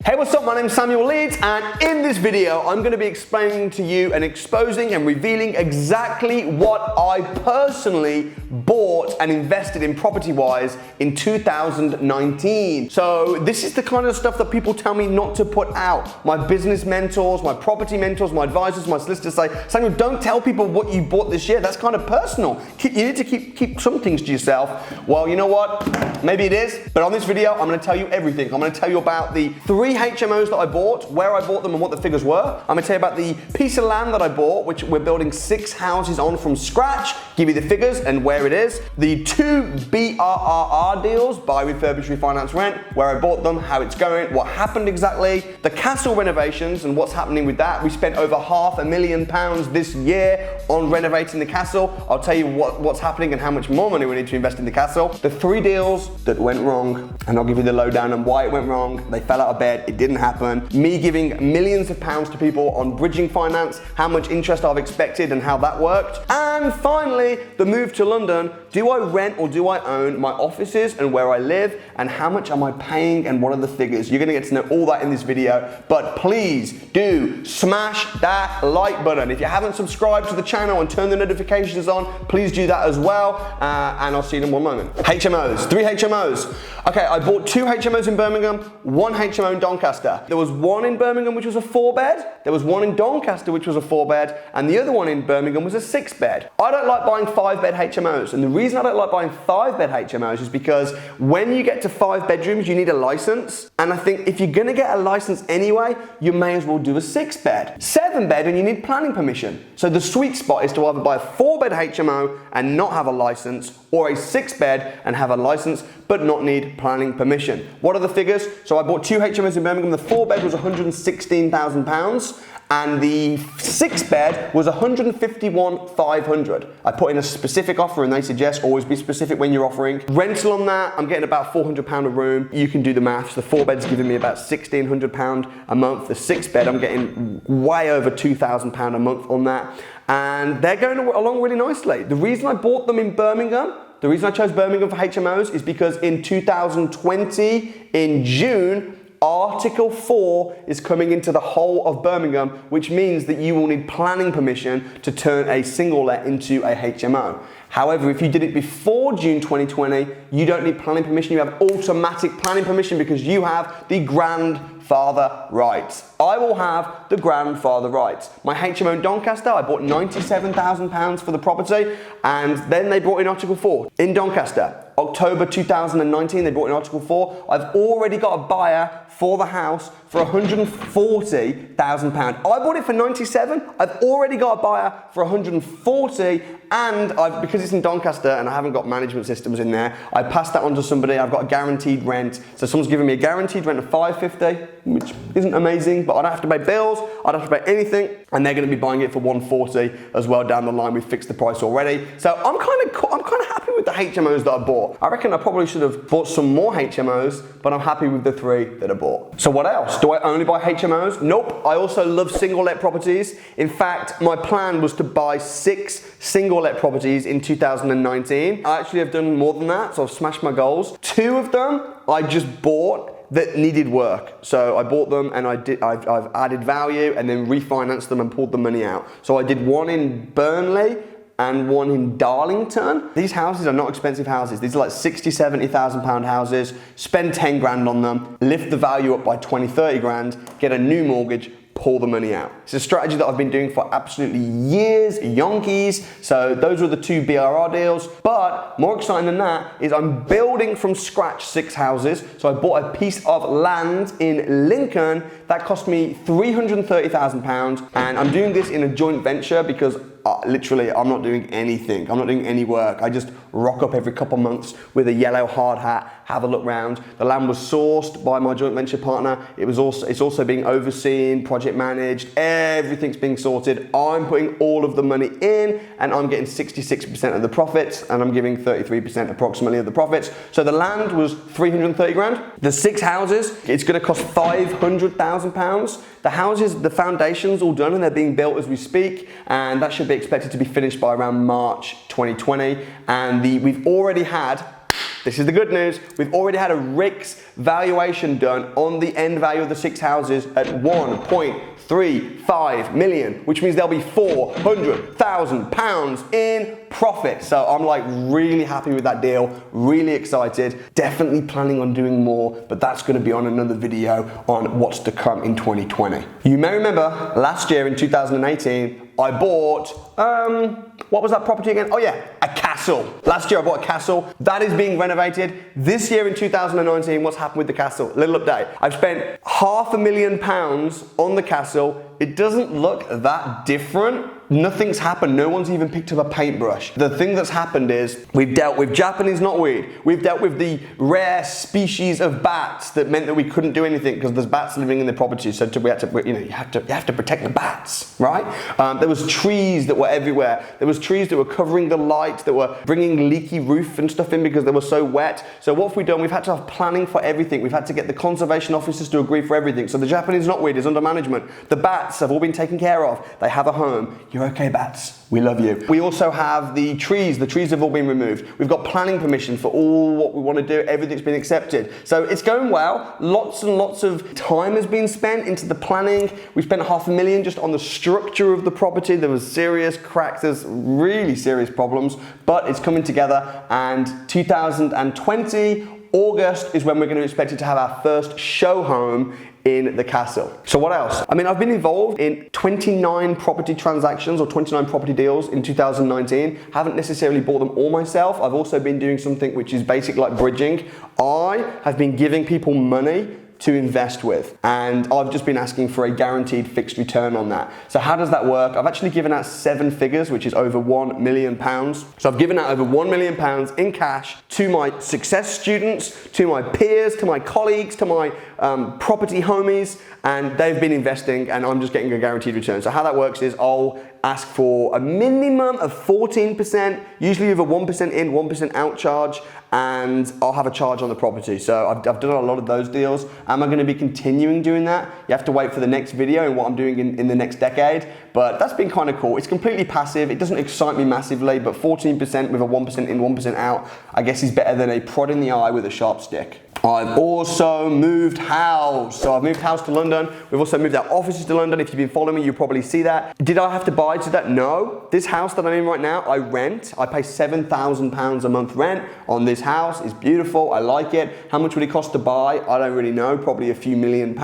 Hey, what's up? My name is Samuel Leeds, and in this video, I'm going to be explaining to you and exposing and revealing exactly what I personally bought and invested in property-wise in 2019. So this is the kind of stuff that people tell me not to put out. My business mentors, my property mentors, my advisors, my solicitors say, Samuel, don't tell people what you bought this year. That's kind of personal. You need to keep some things to yourself. Well, you know what? Maybe it is, but on this video, I'm going to tell you everything. I'm going to tell you about the 3 HMOs that I bought, where I bought them and what the figures were. I'm going to tell you about the piece of land that I bought, which we're building 6 houses on from scratch, give you the figures and where it is. The 2 BRRR deals, buy, refurbish, refinance, rent, where I bought them, how it's going, what happened exactly. The castle renovations and what's happening with that. We spent over £500,000 this year on renovating the castle. I'll tell you what's happening and how much more money we need to invest in the castle. The 3 deals that went wrong, and I'll give you the lowdown on why it went wrong. They fell out of bed, it didn't happen. Me giving millions of pounds to people on bridging finance, how much interest I've expected and how that worked. And finally, the move to London. Do I rent or do I own my offices and where I live, and how much am I paying and what are the figures? You're gonna get to know all that in this video, but please do smash that like button. If you haven't subscribed to the channel and turned the notifications on, please do that as well, and I'll see you in one moment. HMOs, 3 HMOs. Okay, I bought 2 HMOs in Birmingham, 1 HMO in Doncaster. There was one in Birmingham which was a 4-bed, there was one in Doncaster which was a 4-bed, and the other one in Birmingham was a 6-bed. I don't like buying 5-bed HMOs, and the reason I don't like buying 5-bed HMOs is because when you get to 5 bedrooms, you need a license, and I think if you're gonna get a license anyway, you may as well do a 6-bed. 7-bed, and you need planning permission. So the sweet spot is to either buy a 4-bed HMO and not have a license, or a 6-bed and have a license but not need planning permission. What are the figures? So I bought 2 HMOs in Birmingham. The 4-bed was £116,000 and the 6-bed was £151,500. I put in a specific offer and they suggest always be specific when you're offering. Rental on that, I'm getting about £400 a room. You can do the maths. The 4-bed's giving me about £1,600 a month. The 6-bed, I'm getting way over £2,000 a month on that. And they're going along really nicely. The reason I bought them in Birmingham, the reason I chose Birmingham for HMOs is because in 2020, in June, Article 4 is coming into the whole of Birmingham, which means that you will need planning permission to turn a single let into a HMO. However, if you did it before June 2020, you don't need planning permission. You have automatic planning permission because you have the grandfather rights. I will have the grandfather rights. My HMO in Doncaster, I bought £97,000 for the property, and then they brought in Article 4 in Doncaster. October 2019, they brought in Article 4. I've already got a buyer for the house for £140,000. I bought it for 97. I've already got a buyer for 140, and because it's in Doncaster and I haven't got management systems in there, I passed that on to somebody. I've got a guaranteed rent. So someone's giving me a guaranteed rent of $550, which isn't amazing, but I don't have to pay bills, I don't have to pay anything, and they're going to be buying it for $140 as well down the line. We've fixed the price already. So I'm kind of happy with the HMOs that I bought. I reckon I probably should have bought some more HMOs, but I'm happy with the 3 that I bought. So what else? Do I only buy HMOs? Nope. I also love single let properties. In fact, my plan was to buy 6 single let properties in 2019. I actually have done more than that, so I've smashed my goals. 2 of them I just bought that needed work. So I bought them and I've added value and then refinanced them and pulled the money out. So I did one in Burnley and one in Darlington. These houses are not expensive houses. These are like £60,000–£70,000 houses. Spend 10 grand on them, lift the value up by 20–30 grand, get a new mortgage, pull the money out. It's a strategy that I've been doing for absolutely years, yonkies. So those were the 2 BRR deals. But more exciting than that is I'm building from scratch 6 houses. So I bought a piece of land in Lincoln that cost me £330,000. And I'm doing this in a joint venture because literally, I'm not doing anything. I'm not doing any work. I just rock up every couple months with a yellow hard hat, have a look round. The land was sourced by my joint venture partner. It's also being overseen, project managed. Everything's being sorted. I'm putting all of the money in, and I'm getting 66% of the profits, and I'm giving 33% approximately of the profits. So the land was 330 grand. The 6 houses, it's going to cost £500,000. The houses, the foundation's all done and they're being built as we speak, and that should be expected to be finished by around March 2020. And we've already had this is the good news. We've already had a RICS valuation done on the end value of the 6 houses at 1.35 million, which means there'll be £400,000 in profit. So I'm like really happy with that deal, really excited, definitely planning on doing more, but that's going to be on another video on what's to come in 2020. You may remember last year in 2018, I bought, what was that property again? Oh yeah, a castle. Last year I bought a castle. That is being renovated. This year in 2019, what's happened with the castle? Little update. I've spent £500,000 on the castle. It doesn't look that different. Nothing's happened. No one's even picked up a paintbrush. The thing that's happened is we've dealt with Japanese knotweed. We've dealt with the rare species of bats that meant that we couldn't do anything because there's bats living in the property. So we had to, you have to protect the bats, right? There was trees that were everywhere. There was trees that were covering the light, that were bringing leaky roof and stuff in because they were so wet. So what have we done? We've had to have planning for everything. We've had to get the conservation officers to agree for everything. So the Japanese knotweed is under management. The bats have all been taken care of. They have a home. You're okay, bats. We love you. We also have the trees. The trees have all been removed. We've got planning permission for all what we want to do. Everything's been accepted. So it's going well. Lots and lots of time has been spent into the planning. We spent £500,000 just on the structure of the property. There was serious cracks. There's really serious problems, but it's coming together. And 2020, August is when we're going to expect it to have our first show home in the castle. So what else? I mean, I've been involved in 29 property transactions or 29 property deals in 2019. Haven't necessarily bought them all myself. I've also been doing something which is basically like bridging. I have been giving people money to invest with, and I've just been asking for a guaranteed fixed return on that. So how does that work? I've actually given out 7 figures, which is over £1 million. So I've given out over £1 million in cash to my success students, to my peers, to my colleagues, to my property homies, and they've been investing and I'm just getting a guaranteed return. So how that works is I'll ask for a minimum of 14%, usually with a 1% in, 1% out charge, and I'll have a charge on the property. So I've done a lot of those deals. Am I going to be continuing doing that? You have to wait for the next video and what I'm doing in the next decade, but that's been kind of cool. It's completely passive. It doesn't excite me massively, but 14% with a 1% in, 1% out, I guess is better than a prod in the eye with a sharp stick. I've also moved house. So I've moved house to London. We've also moved our offices to London. If you've been following me, you probably see that. Did I have to buy to that? No. This house that I'm in right now, I rent. I pay £7,000 a month rent on this house. It's beautiful. I like it. How much would it cost to buy? I don't really know. Probably a few £1 million.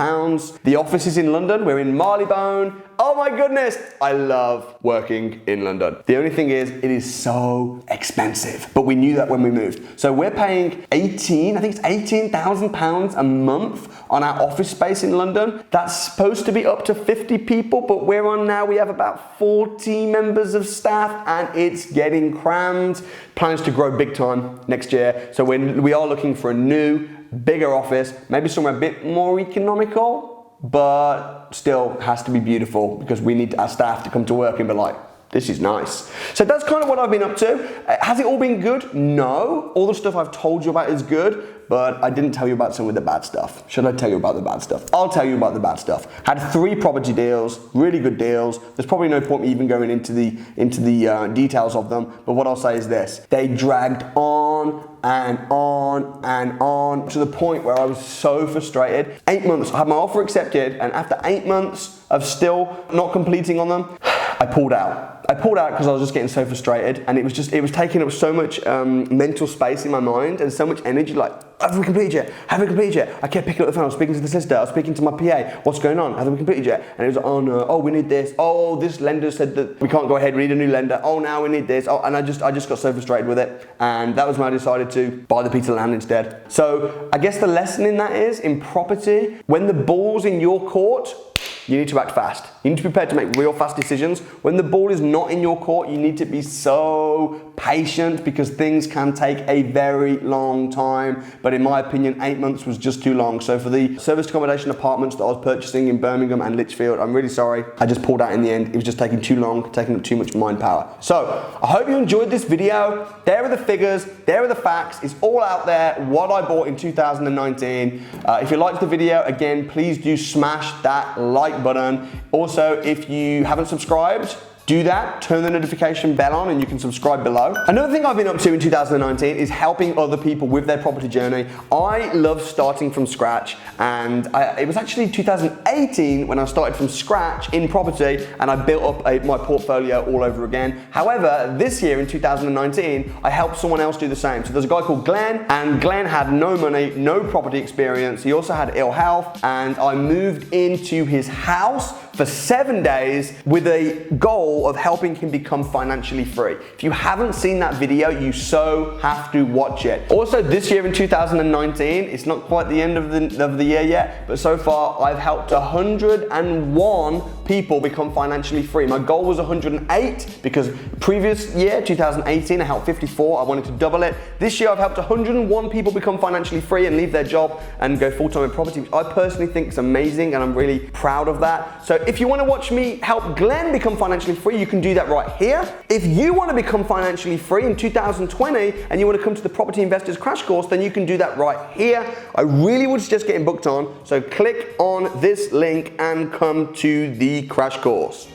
The office is in London. We're in Marylebone. Oh my goodness, I love working in London. The only thing is, it is so expensive, but we knew that when we moved. So we're paying £18,000 a month on our office space in London. That's supposed to be up to 50 people, but we have about 40 members of staff and it's getting crammed. Plans to grow big time next year. So we are looking for a new, bigger office, maybe somewhere a bit more economical, but still has to be beautiful because we need our staff to come to work and be like, this is nice. So that's kind of what I've been up to. Has it all been good? No. All the stuff I've told you about is good, but I didn't tell you about some of the bad stuff. Should I tell you about the bad stuff? I'll tell you about the bad stuff. Had 3 property deals, really good deals. There's probably no point me even going into the details of them, but what I'll say is this. They dragged on and on and on to the point where I was so frustrated. 8 months, I had my offer accepted, and after 8 months of still not completing on them, I pulled out. I pulled out because I was just getting so frustrated, and it was taking up so much mental space in my mind and so much energy. Like, have we completed yet? Have we completed yet? I kept picking up the phone. I was speaking to the solicitor. I was speaking to my PA. What's going on? Have we completed yet? And it was like, oh no. Oh, we need this. Oh, this lender said that we can't go ahead. We need a new lender. Oh, now we need this. Oh, and I just got so frustrated with it, and that was when I decided to buy the piece of land instead. So I guess the lesson in that is, in property, when the ball's in your court, you need to act fast. You need to be prepared to make real fast decisions. When the ball is not in your court, you need to be so patient because things can take a very long time. But in my opinion, 8 months was just too long. So for the service accommodation apartments that I was purchasing in Birmingham and Lichfield, I'm really sorry. I just pulled out in the end. It was just taking too long, taking up too much mind power. So I hope you enjoyed this video. There are the figures. There are the facts. It's all out there, what I bought in 2019. If you liked the video, again, please do smash that like button. Also, if you haven't subscribed, do that, turn the notification bell on, and you can subscribe below. Another thing I've been up to in 2019 is helping other people with their property journey. I love starting from scratch, and it was actually 2018 when I started from scratch in property, and I built up my portfolio all over again. However, this year in 2019, I helped someone else do the same. So there's a guy called Glenn, and Glenn had no money, no property experience. He also had ill health, and I moved into his house for 7 days with a goal of helping him become financially free. If you haven't seen that video, you so have to watch it. Also, this year in 2019, it's not quite the end of the year yet, but so far I've helped 101 people become financially free. My goal was 108 because previous year, 2018, I helped 54. I wanted to double it. This year I've helped 101 people become financially free and leave their job and go full-time in property, which I personally think is amazing, and I'm really proud of that. So if you want to watch me help Glenn become financially free, you can do that right here. If you want to become financially free in 2020 and you want to come to the Property Investors Crash Course, then you can do that right here. I really would suggest getting booked on, so click on this link and come to the crash course.